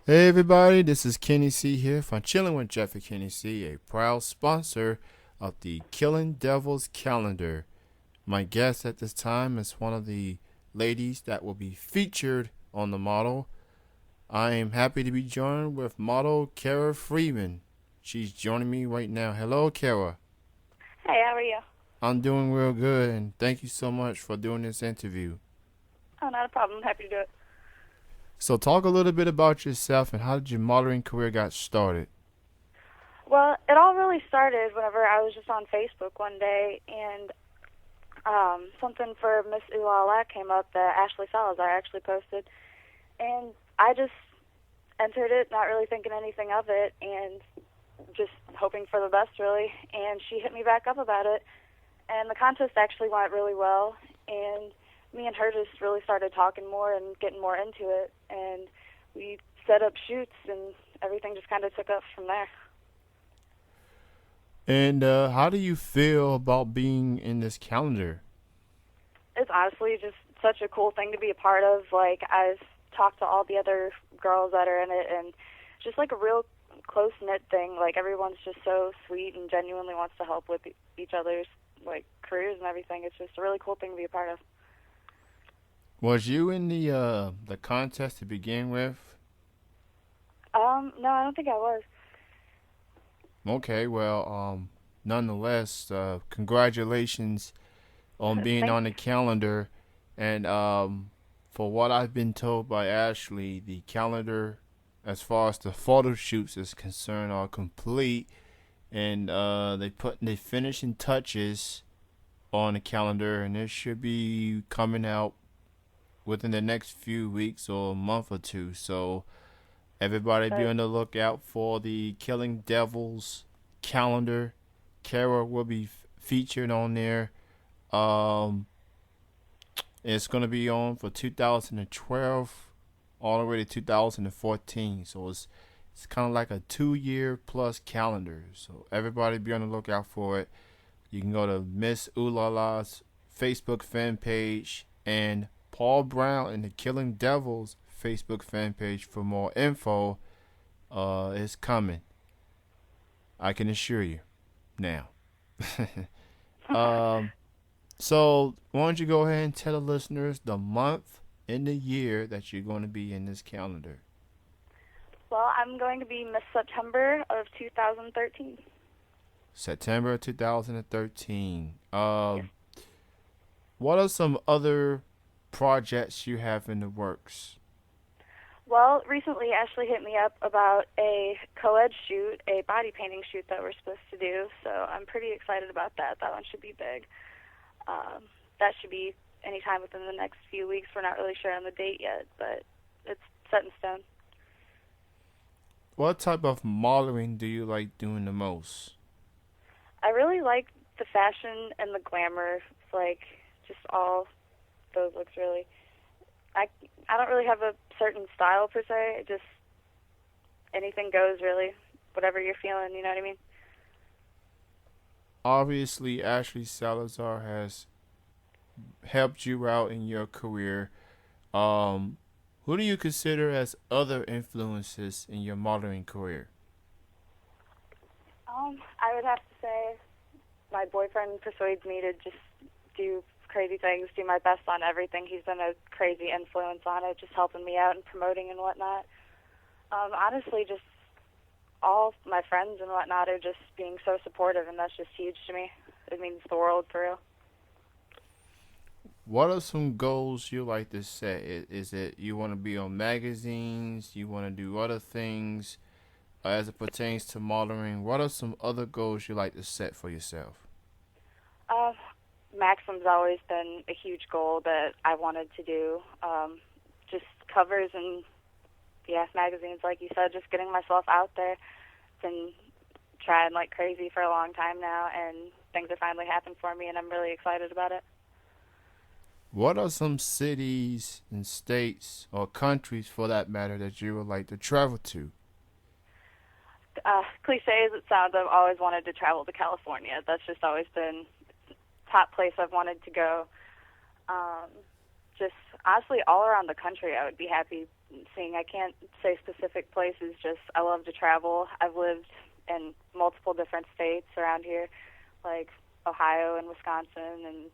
Hey everybody, this is Kenny C here from Chilling with Jeff and Kenny C, a proud sponsor of the Killing Devils Calendar. My guest at this time is one of the ladies that will be featured on the model. I am happy to be joined with model Kara Freiedman. She's joining me right now. Hello, Kara. Hey, how are you? I'm doing real good, and thank you so much for doing this interview. Oh, not a problem. Happy to do it. So, talk a little bit about yourself and how did your modeling career got started? Well, it all really started whenever I was just on Facebook one day, and something for Miss Ooh La La came up that Ashley Salazar actually posted, and I just entered it, not really thinking anything of it, and just hoping for the best, really. And she hit me back up about it, and the contest actually went really well, and me and her just really started talking more and getting more into it, and we set up shoots, and everything just kind of took off from there. And how do you feel about being in this calendar? It's honestly just such a cool thing to be a part of. Like, I've talked to all the other girls that are in it, and just like a real close knit thing. Like, everyone's just so sweet and genuinely wants to help with each other's like careers and everything. It's just a really cool thing to be a part of. Was you in the contest to begin with? No, I don't think I was. Okay, well, nonetheless, congratulations on being Thanks. on the calendar. And for what I've been told by Ashley, the calendar, as far as the photo shoots is concerned, are complete, and they put the finishing touches on the calendar, and it should be coming out within the next few weeks or a month or two. So everybody be But on the lookout for the Killing Devils calendar. Kara will be featured on there. Um, it's gonna be on for 2012 all the way to 2014. So it's kind of like a 2 year plus calendar. So everybody be on the lookout for it. You can go to Miss Oolala's Facebook fan page and Paul Brown and the Killing Devils Facebook fan page for more info. It's coming. I can assure you now. um, so why don't you go ahead and tell the listeners the month and the year that you're going to be in this calendar? well, I'm going to be Miss September of 2013. September 2013. Yes. What are some other projects you have in the works? Well, recently Ashley hit me up about a co-ed shoot, a body painting shoot that we're supposed to do. So I'm pretty excited about that. That one should be big. Um, that should be anytime within the next few weeks. We're not really sure on the date yet, but it's set in stone. What type of modeling do you like doing the most? I really like the fashion and the glamour. It's like just all those looks really. I I don't really have a certain style per se. It just anything goes really. Whatever you're feeling, you know what I mean? Obviously, Ashley Salazar has helped you out in your career. Um, who do you consider as other influences in your modeling career? I would have to say my boyfriend persuades me to just do crazy things, do my best on everything. He's been a crazy influence on it, just helping me out and promoting and whatnot. Honestly, just all my friends and whatnot are just being so supportive, and that's just huge to me. It means the world for real. What are some goals you like to set? Is it you want to be on magazines? You want to do other things as it pertains to modeling? What are some other goals you like to set for yourself? Uh, Maxim's always been a huge goal that I wanted to do. Just covers and yeah, magazines, like you said, just getting myself out there. Been trying like crazy for a long time now, and things are finally happening for me, and I'm really excited about it. What are some cities and states or countries for that matter that you would like to travel to? Cliche as it sounds, I've always wanted to travel to California. That's just always been top place I've wanted to go. Um, just honestly, all around the country, I would be happy seeing. I can't say specific places, just I love to travel. I've lived in multiple different states around here, like Ohio and Wisconsin and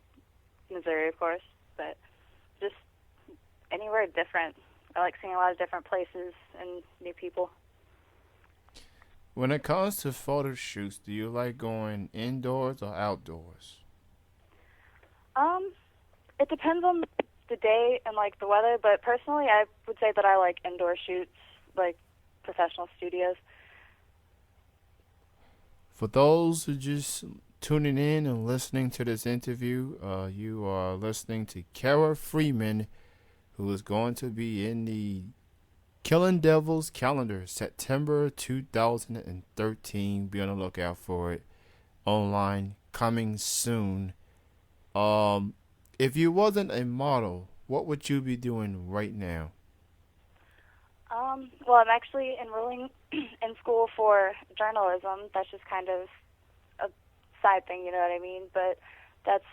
Missouri, of course, but just anywhere different. I like seeing a lot of different places and new people. When it comes to photo shoots, do you like going indoors or outdoors? Um, it depends on the day and like the weather, but personally, I would say that I like indoor shoots, like professional studios. For those who just tuning in and listening to this interview, you are listening to Kara Freiedman, who is going to be in the Killing Devils calendar September 2013. Be on the lookout for it online, coming soon. If you wasn't a model, what would you be doing right now? Well, I'm actually enrolling in school for journalism. That's just kind of a side thing, you know what I mean? But that's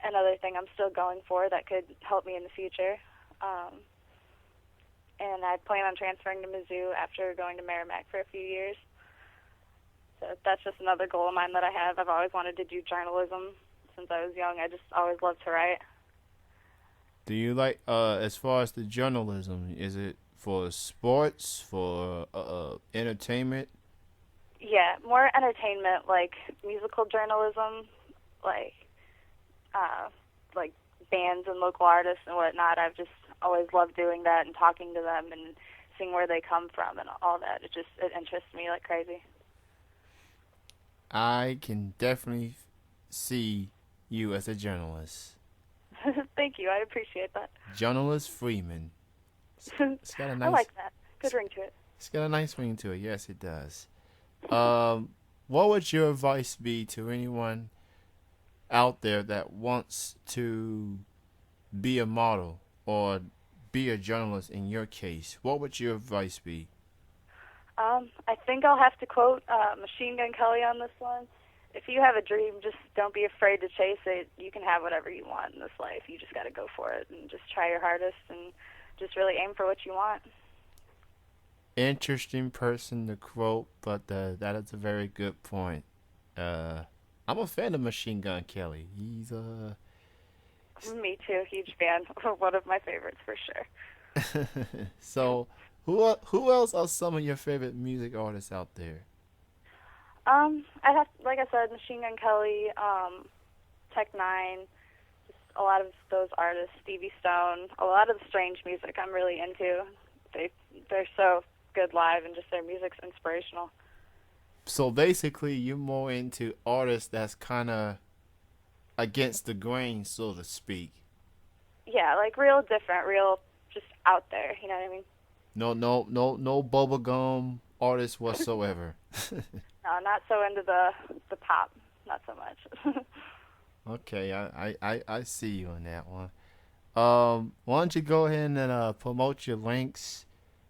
another thing I'm still going for that could help me in the future. And I plan on transferring to Mizzou after going to Merrimack for a few years. So that's just another goal of mine that I have. I've always wanted to do journalism since I was young. I just always loved to write. Do you like, as far as the journalism, is it for sports, for entertainment? Yeah, more entertainment, like musical journalism, like like bands and local artists and whatnot. I've just always loved doing that and talking to them and seeing where they come from and all that. It interests me like crazy. I can definitely see you as a journalist. Thank you. I appreciate that. Journalist Freeman. It's got a I nice. like that. Good ring to it. It's got a nice ring to it. Yes, it does. What would your advice be to anyone out there that wants to be a model or be a journalist? In your case, what would your advice be? I think I'll have to quote Machine Gun Kelly on this one. If you have a dream, just don't be afraid to chase it. You can have whatever you want in this life. You just got to go for it and just try your hardest and just really aim for what you want. Interesting person to quote, but that is a very good point. I'm a fan of Machine Gun Kelly. He's Me too, huge fan. One of my favorites for sure. So who else are some of your favorite music artists out there? I have, like I said, Machine Gun Kelly, Tech Nine, just a lot of those artists, Stevie Stone, a lot of the strange music I'm really into. They're so good live and just their music's inspirational. So basically, you're more into artists that's kind of against the grain, so to speak. Yeah, like real different, real just out there. You know what I mean? No bubblegum artists whatsoever. No, not so into the pop, not so much. Okay, I see you on that one. Why don't you go ahead and promote your links?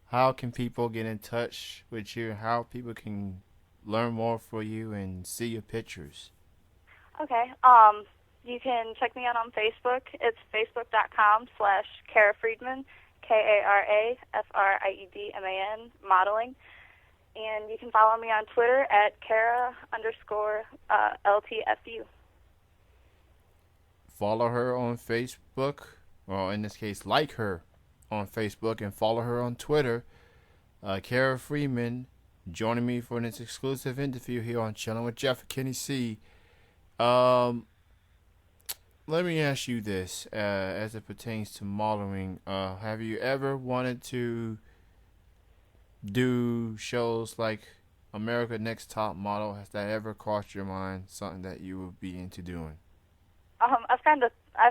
How can people get in touch with you? How people can learn more for you and see your pictures? Okay. You can check me out on Facebook. It's facebook.com/Kara Friedman, KaraFriedman, modeling. And you can follow me on Twitter at Kara_LTFU. Follow her on Facebook, or in this case, like her on Facebook, and follow her on Twitter. Kara Freiedman joining me for this exclusive interview here on Chilling with Jeff and Kenny C. Let me ask you this, as it pertains to modeling. Have you ever wanted to do shows like America Next Top Model? Has that ever crossed your mind, something that you would be into doing? I've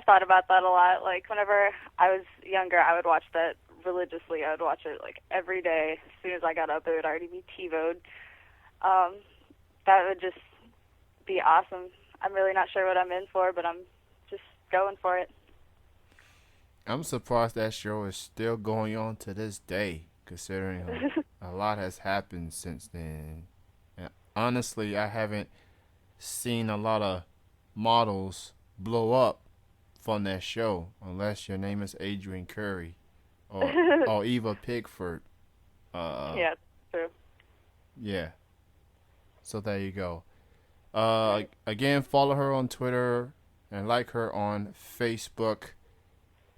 thought about that a lot. Like whenever I was younger, I would watch that religiously. I would watch it like every day. As soon as I got up, it would already be TiVo'd. That would just be awesome. I'm really not sure what I'm in for, but I'm just going for it. I'm surprised that show is still going on to this day, considering a lot has happened since then. And honestly, I haven't seen a lot of models blow up from that show, unless your name is Adrian Curry or Eva Pigford. Yeah, true. Yeah. So there you go. Again, follow her on Twitter and like her on Facebook.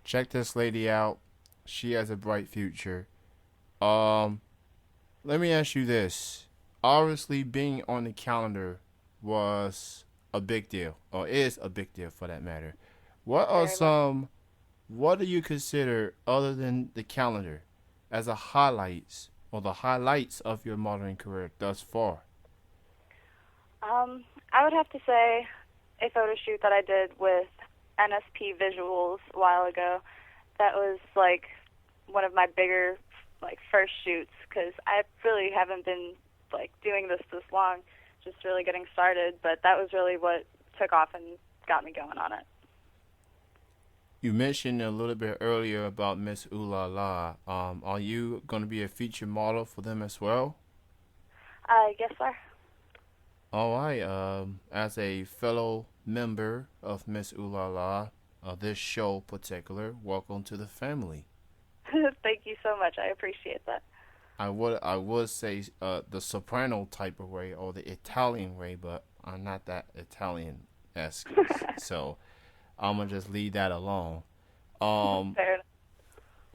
Check this lady out. She has a bright future. Um, Let me ask you this. Obviously, being on the calendar was a big deal, or is a big deal for that matter. What are Very much. some, what do you consider, other than the calendar, as a highlights or the highlights of your modeling career thus far? I would have to say a photo shoot that I did with NSP Visuals a while ago. That was like one of my bigger like first shoots because I really haven't been like doing this long, just really getting started. But that was really what took off and got me going on it. You mentioned a little bit earlier about Miss Ooh La La. Are you going to be a featured model for them as well? Yes, sir. All right. As a fellow member of Miss Ooh La La, this show particular, welcome to the family. Thank you so much. I appreciate that. I would say the soprano type of way or the Italian way, but I'm not that Italian esque. So I'm gonna just leave that alone. Um, Fair enough.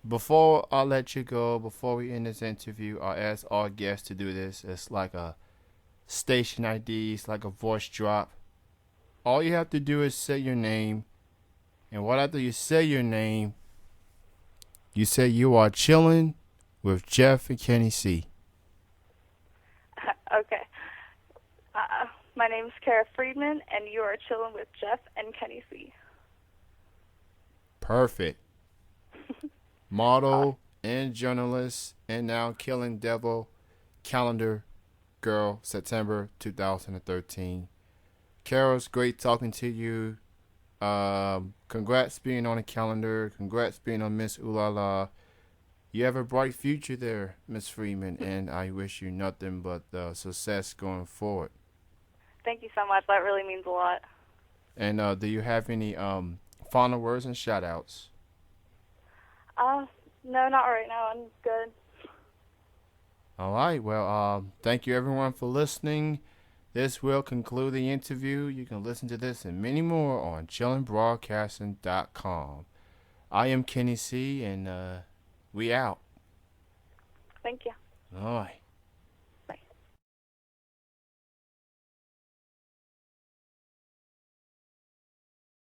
Before I let you go, before we end this interview, I ask all guests to do this. It's like a station ID. It's like a voice drop. All you have to do is say your name, and what after you say your name, you say you are chilling with Jeff and Kenny C. Okay. My name's Kara Friedman, and you are chilling with Jeff and Kenny C. Perfect. Model and journalist, and now Killing Devil Calendar Girl, September 2013. Kara, it's great talking to you. Congrats being on the calendar. Congrats being on Miss Ooh La La. You have a bright future there, Miss Friedman, and I wish you nothing but success going forward. Thank you so much. That really means a lot. And do you have any final words and shout outs? No, not right now. I'm good. All right. Well, thank you everyone for listening. This will conclude the interview. You can listen to this and many more on chillingbroadcasting.com. I am Kenny C, and we out. Thank you. All right.